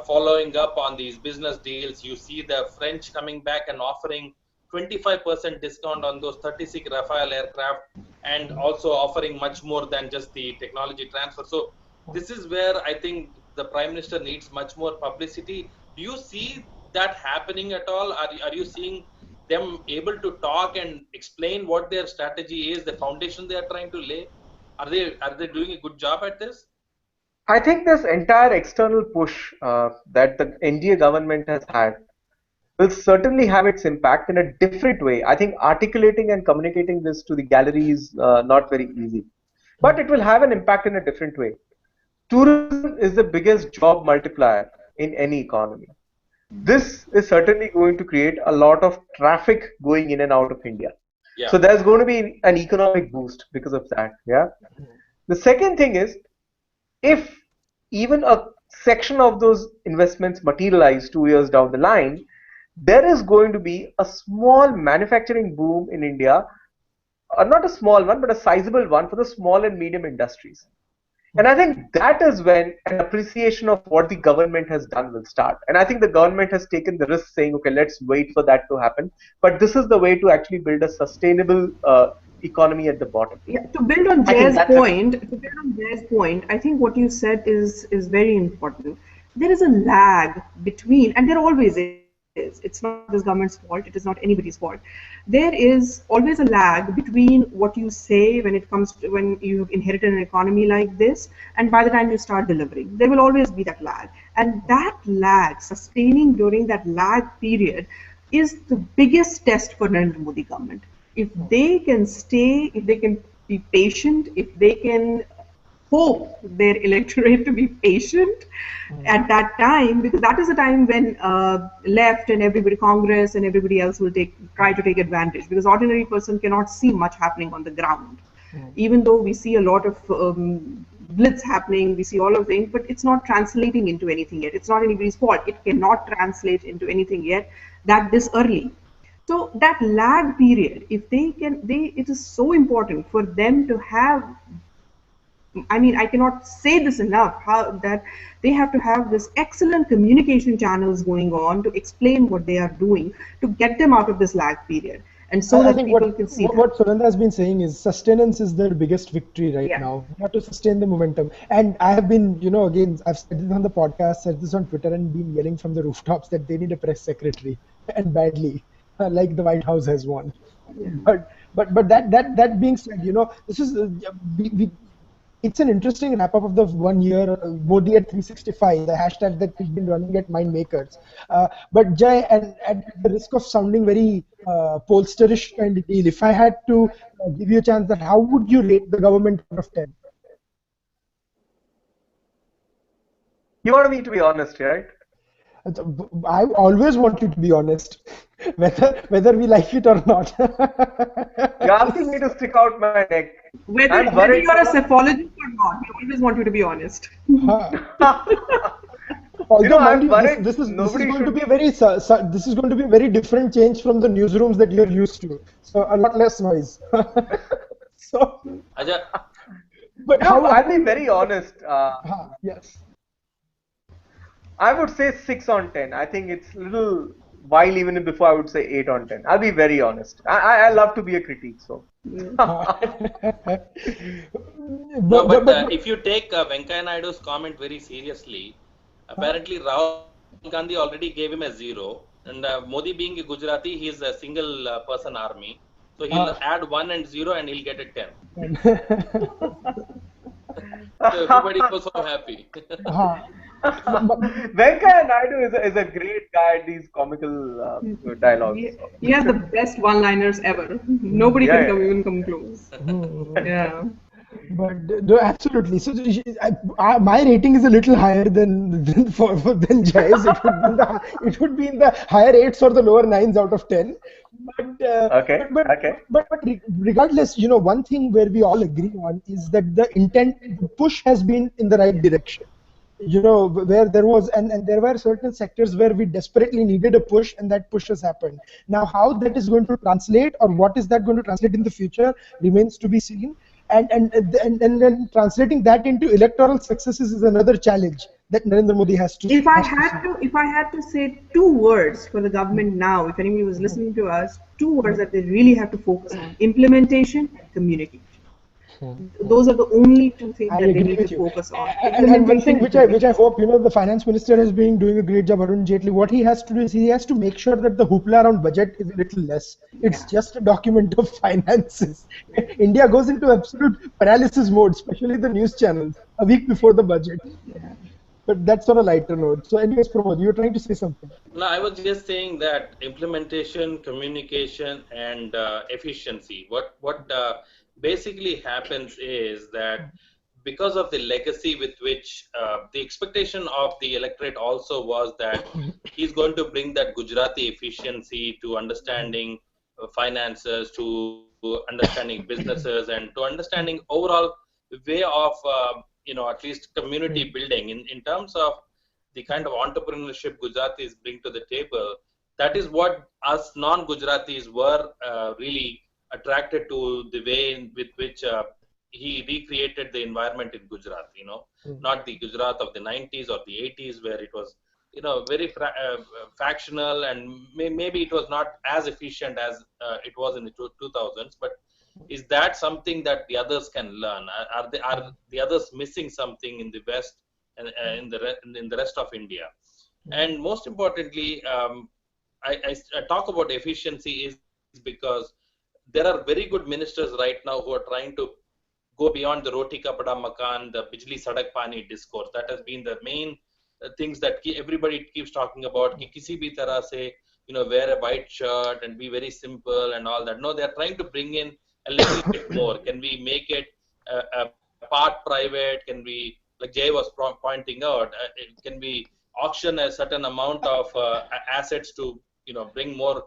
following up on these business deals. You see the French coming back and offering 25% discount on those 36 Rafale aircraft, and also offering much more than just the technology transfer. So this is where I think the Prime Minister needs much more publicity. Do you see that happening at all? Are you seeing them able to talk and explain what their strategy is, the foundation they are trying to lay? Are they doing a good job at this? I think this entire external push that the NDA government has had will certainly have its impact in a different way. I think articulating and communicating this to the gallery is not very easy, but it will have an impact in a different way. Tourism is the biggest job multiplier in any economy. This is certainly going to create a lot of traffic going in and out of India. Yeah. So there's going to be an economic boost because of that. Yeah. The second thing is, if even a section of those investments materialize 2 years down the line, there is going to be a small manufacturing boom in India, or not a small one, but a sizable one for the small and medium industries. And I think that is when an appreciation of what the government has done will start. And I think the government has taken the risk saying, okay, let's wait for that to happen. But this is the way to actually build a sustainable economy at the bottom. Yeah, to build on Jai's point, I think what you said is very important. There is a lag between, and there always is. It's not this government's fault. It is not anybody's fault. There is always a lag between what you say when it comes to when you've inherited an economy like this, and by the time you start delivering, there will always be that lag. And that lag, sustaining during that lag period, is the biggest test for Narendra Modi government. If they can stay, if they can be patient, if they can hope their electorate to be patient at that time, because that is the time when left and everybody, Congress and everybody else will try to take advantage, because ordinary person cannot see much happening on the ground. Even though we see a lot of blitz happening, we see all of things, but it's not translating into anything yet. It's not anybody's fault. It cannot translate into anything yet that this early. So that lag period, if they can, it is so important for them to have, I mean, I cannot say this enough, that they have to have this excellent communication channels going on to explain what they are doing, to get them out of this lag period. And so that people can see what Sunanda has been saying is sustenance is their biggest victory right now. You have to sustain the momentum. And I have been, again, I've said this on the podcast, said this on Twitter, and been yelling from the rooftops that they need a press secretary, and badly, like the White House has one. Yeah. But that being said, this is it's an interesting wrap up of the 1 year Modi at 365, the hashtag that we've been running at Mindmakers. But Jai, and at the risk of sounding very pollsterish kind of deal, if I had to give you a chance, that how would you rate the government out of 10? You want me to be honest, right? I always want you to be honest, whether we like it or not. You're asking me to stick out my neck. Whether you're a psephologist or not, we always want you to be honest. Although, this is going to be a very different change from the newsrooms that you're used to. So a lot less noise. So, but I'll be very honest. Yes. I would say 6 on 10. I think it's a little while even before I would say 8 on 10. I'll be very honest. I love to be a critique, so. But if you take Venkaiah Naidu's comment very seriously, apparently Rahul Gandhi already gave him a 0, and Modi being a Gujarati, he is a single person army, so he'll add 1 and 0 and he'll get a 10. So everybody was so happy. Venkaiah Naidu is a great guy at these comical dialogues. He has the best one-liners ever. Nobody can even come close. Yeah. But absolutely. So my rating is a little higher than Jai's. It would be in the higher 8s or the lower 9s out of 10. But regardless, one thing where we all agree on is that the push has been in the right direction. Where there was, and there were certain sectors where we desperately needed a push, and that push has happened. Now, how that is going to translate, or what is that going to translate in the future, remains to be seen. And then translating that into electoral successes is another challenge that Narendra Modi has to. If I had to say two words for the government now, if anybody was listening to us, two words that they really have to focus on: implementation and communication. Those are the only two things I that they agree need with to you. focus on. And one thing Implementation and which I communication. hope, the finance minister has been doing a great job, Arun Jaitley. What he has to do is he has to make sure that the hoopla around budget is a little less. It's Yeah. just a document of finances. India goes into absolute paralysis mode, especially the news channels, a week before the budget. But that's on a lighter note. So anyways, Pramod, you were trying to say something. No, I was just saying that implementation, communication, and efficiency. What basically happens is that because of the legacy with which the expectation of the electorate also was that he's going to bring that Gujarati efficiency to understanding finances, to understanding businesses, and to understanding overall way of at least community building in terms of the kind of entrepreneurship Gujaratis bring to the table. That is what us non-Gujaratis were really attracted to, the way with which he recreated the environment in Gujarat. Not the Gujarat of the 90s or the 80s, where it was very factional, and maybe it was not as efficient as it was in the 2000s. But is that something that the others can learn? Are the others missing something in the West and in the rest of India? And most importantly, I talk about efficiency is because there are very good ministers right now who are trying to go beyond the roti kapada makan, the bijli sadak pani discourse. That has been the main things that everybody keeps talking about. Ki kisi bhi tarah se, wear a white shirt and be very simple and all that. No, they are trying to bring in a little bit more. Can we make it a part private? Can we, like Jay was pointing out, can we auction a certain amount of assets to bring more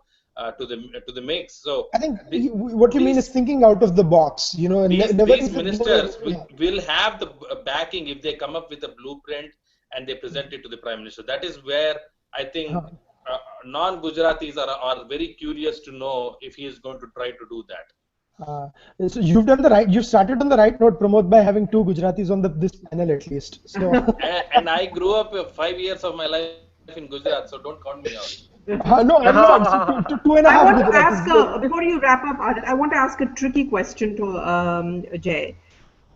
to the mix? So I think what you mean is thinking out of the box. These ministers will have the backing if they come up with a blueprint and they present it to the Prime Minister. That is where I think non-Gujaratis are very curious to know if he is going to try to do that. So you've started on the right note, Pramod, by having two Gujaratis on this panel at least. So and I grew up 5 years of my life in Gujarat, so don't count me out. No, I'm not. So two and a I half want to Gujaratis. ask, before you wrap up, Adit, I want to ask a tricky question to Jay.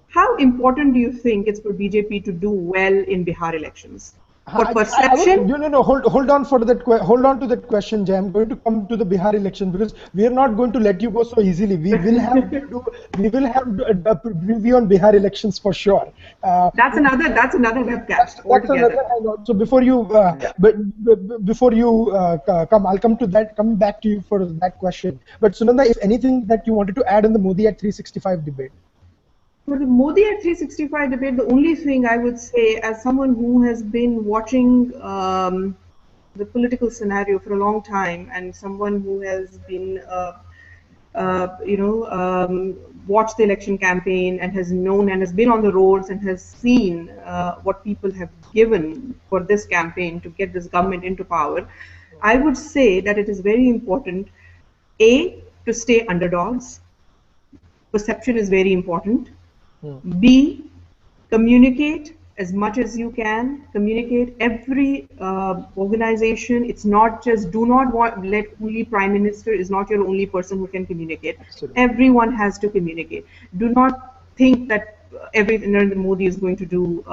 How important do you think it's for BJP to do well in Bihar elections? For perception? No. Hold on for that. Hold on to that question, Jay. I'm going to come to the Bihar election because we are not going to let you go so easily. We will have to a preview on Bihar elections for sure. That's another webcast. That's another hangout. So before you come, I'll come to that. Coming back to you for that question. But Sunanda, if anything that you wanted to add on the Modi at 365 debate. For the Modi at 365 debate, the only thing I would say, as someone who has been watching the political scenario for a long time, and someone who has been, watched the election campaign and has known and has been on the roads and has seen what people have given for this campaign to get this government into power, I would say that it is very important, A, to stay underdogs. Perception is very important. B, communicate as much as you can. Communicate every organization. It's not just, do not let only Prime Minister is not your only person who can communicate. Absolutely. Everyone has to communicate. Do not think that Narendra Modi is going to do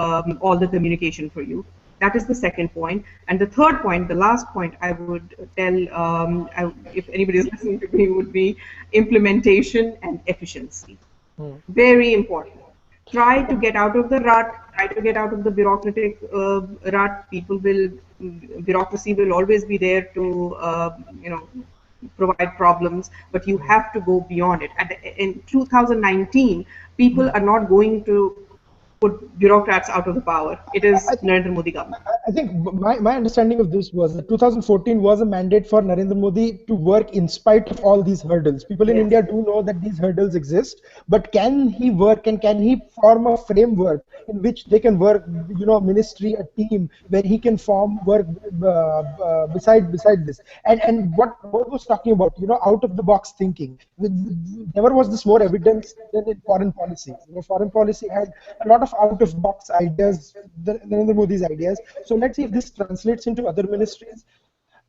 all the communication for you. That is the second point. And the third point, the last point I would tell, if anybody is listening to me, would be implementation and efficiency. Very important. Try to get out of the rut. Try to get out of the bureaucratic rut. Bureaucracy will always be there to, provide problems, but you have to go beyond it. In 2019, people are not going to put bureaucrats out of the power. It is Narendra Modi government. I think my understanding of this was that 2014 was a mandate for Narendra Modi to work in spite of all these hurdles. People in India do know that these hurdles exist, but can he work and can he form a framework in which they can work, ministry, a team where he can work beside this. And what was talking about, out of the box thinking. Never was this more evidence than in foreign policy. Foreign policy had a lot of out-of-box ideas, Narendra Modi's ideas. So let's see if this translates into other ministries.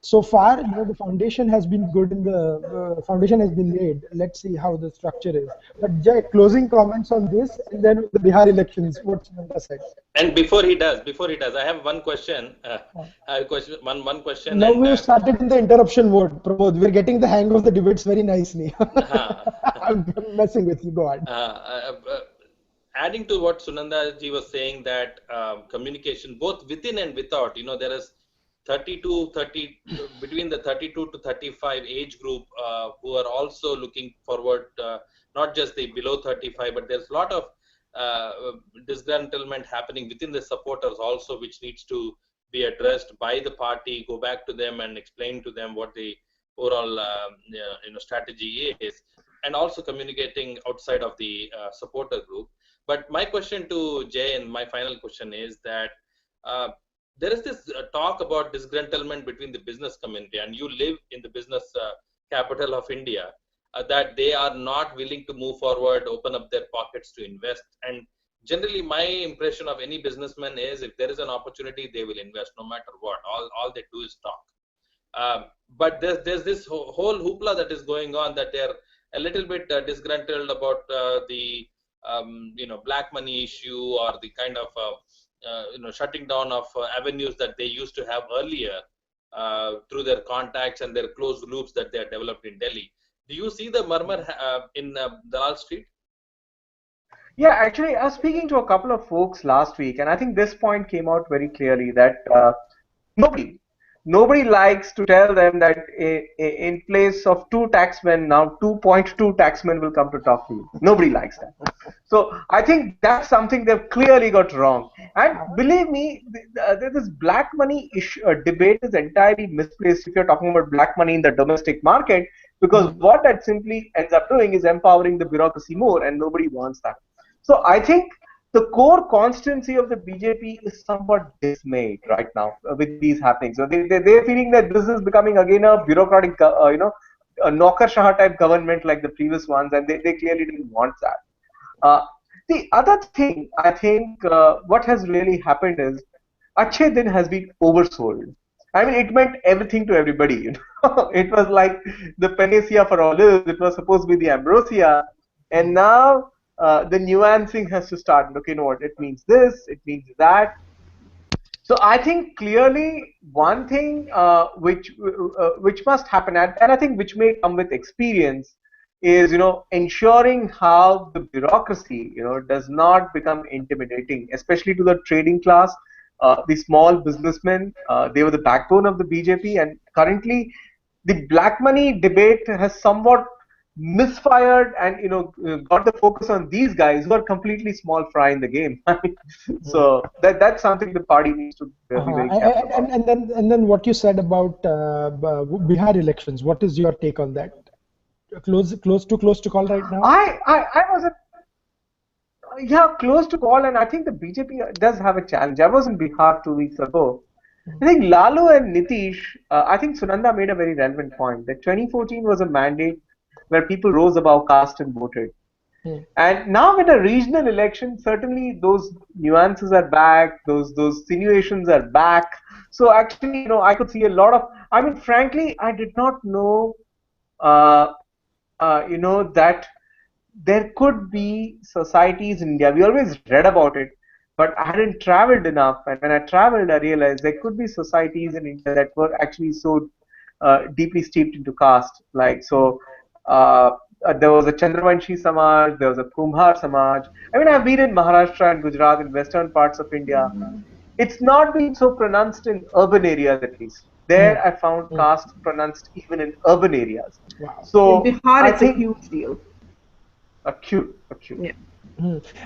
So far, the foundation has been good, and the foundation has been laid. Let's see how the structure is. But Jay, closing comments on this, and then the Bihar elections. What Sumanta said. And before he does, I have one question. I have one question. Now and, we've started in the interruption mode, Pramod. We're getting the hang of the debates very nicely. I'm messing with you. Go on. Adding to what Sunanda ji was saying, that communication both within and without, there is 30 between the 32 to 35 age group who are also looking forward, not just the below 35, but there's a lot of disgruntlement happening within the supporters also, which needs to be addressed by the party, go back to them and explain to them what the overall strategy is, and also communicating outside of the supporter group. But my question to Jay, and my final question, is that there is this talk about disgruntlement between the business community, and you live in the business capital of India, that they are not willing to move forward, open up their pockets to invest. And generally, my impression of any businessman is, if there is an opportunity, they will invest no matter what. All they do is talk. But there's this whole hoopla that is going on, that they're a little bit disgruntled about the black money issue, or the kind of shutting down of avenues that they used to have earlier through their contacts and their closed loops that they have developed in Delhi. Do you see the murmur in Dalal Street? Yeah, actually, I was speaking to a couple of folks last week, and I think this point came out very clearly, that nobody likes to tell them that in place of 2 taxmen, now 2.2 taxmen will come to talk to you. Nobody likes that. So I think that's something they've clearly got wrong. And believe me, this black money issue, debate is entirely misplaced if you're talking about black money in the domestic market, because what that simply ends up doing is empowering the bureaucracy more, and nobody wants that. So I think the core constancy of the BJP is somewhat dismayed right now with these happenings. So they're feeling that this is becoming again a bureaucratic, a Naukar Shah type government like the previous ones, and they clearly didn't want that. The other thing, I think, what has really happened is Achhe Din has been oversold. I mean, it meant everything to everybody. It was like the panacea for all ills. It was supposed to be the ambrosia, and now the nuancing has to start. Look, you know what, it means this, it means that. So I think clearly one thing which must happen, and I think which may come with experience, is ensuring how the bureaucracy does not become intimidating, especially to the trading class, the small businessmen. They were the backbone of the BJP, and currently the black money debate has somewhat misfired and got the focus on these guys who are completely small fry in the game. So that's something the party needs to be very careful about. And then what you said about Bihar elections, what is your take on that? Close to call right now? I was close to call, and I think the BJP does have a challenge. I was in Bihar 2 weeks ago. I think Lalu and Nitish, I think Sunanda made a very relevant point that 2014 was a mandate where people rose above caste and voted. And now with a regional election, certainly those nuances are back, those insinuations are back. So actually, I could see a lot of, I mean, frankly, I did not know, that there could be societies in India. We always read about it, but I hadn't traveled enough. And when I traveled, I realized there could be societies in India that were actually so deeply steeped into caste. Like, so there was a Chandravanshi Samaj, there was a Kumhar Samaj. I mean, I've been in Maharashtra and Gujarat, in western parts of India. It's not been so pronounced in urban areas, at least. There I found caste pronounced even in urban areas. Wow. So in Bihar, it's a huge deal. Acute. Yeah.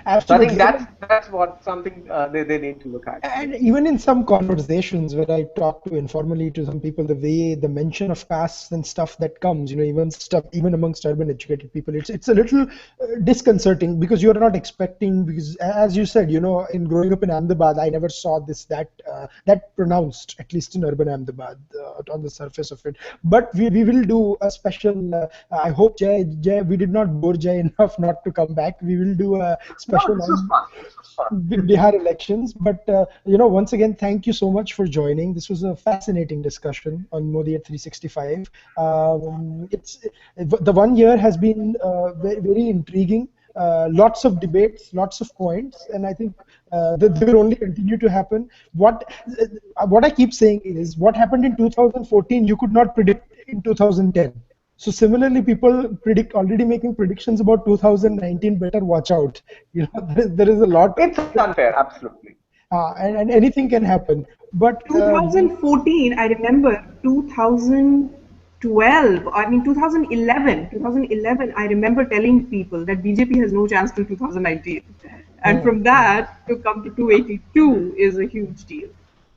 Absolutely. So I think that's what something they need to look at. And even in some conversations where I talk to informally to some people, the mention of castes and stuff that comes, even amongst urban educated people, it's a little disconcerting, because you're not expecting, because as you said, in growing up in Ahmedabad, I never saw that pronounced, at least in urban Ahmedabad, on the surface of it. But we will do a special, I hope Jai, we did not bore Jai enough not to come back. We will do special No, this was on fun. This was fun. Bihar elections. But once again, thank you so much for joining. This was a fascinating discussion on Modi at 365. It's the 1 year has been very, very intriguing. Lots of debates, lots of points, and I think they will only continue to happen. What I keep saying is, what happened in 2014, you could not predict in 2010. So similarly, people already making predictions about 2019. Better watch out. There is a lot, It's unfair, absolutely. and anything can happen. But 2014, I remember 2012, I mean 2011, I remember telling people that BJP has no chance till 2019. And from that to come to 282 is a huge deal.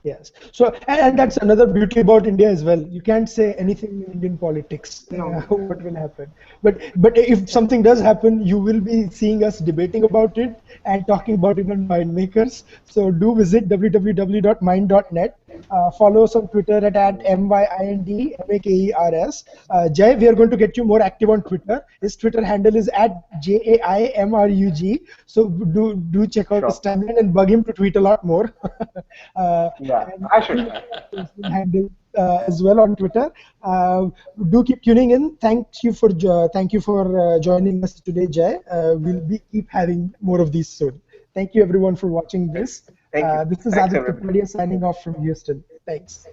yes. So, and that's another beauty about India as well. You can't say anything in Indian politics, No. what will happen. But if something does happen, you will be seeing us debating about it and talking about it on Mind Makers. So do visit www.mind.net. Follow us on Twitter at MYINDMAKERS. Jai, we are going to get you more active on Twitter. His Twitter handle is at JAIMRUG. So do check out his timeline and bug him to tweet a lot more. Yeah, I should. Handle as well on Twitter. Do keep tuning in. Thank you for joining us today, Jai. We'll keep having more of these soon. Thank you everyone for watching this. Thank you. This is Thanks, Aditya everybody. Padia signing off from Houston. Thanks.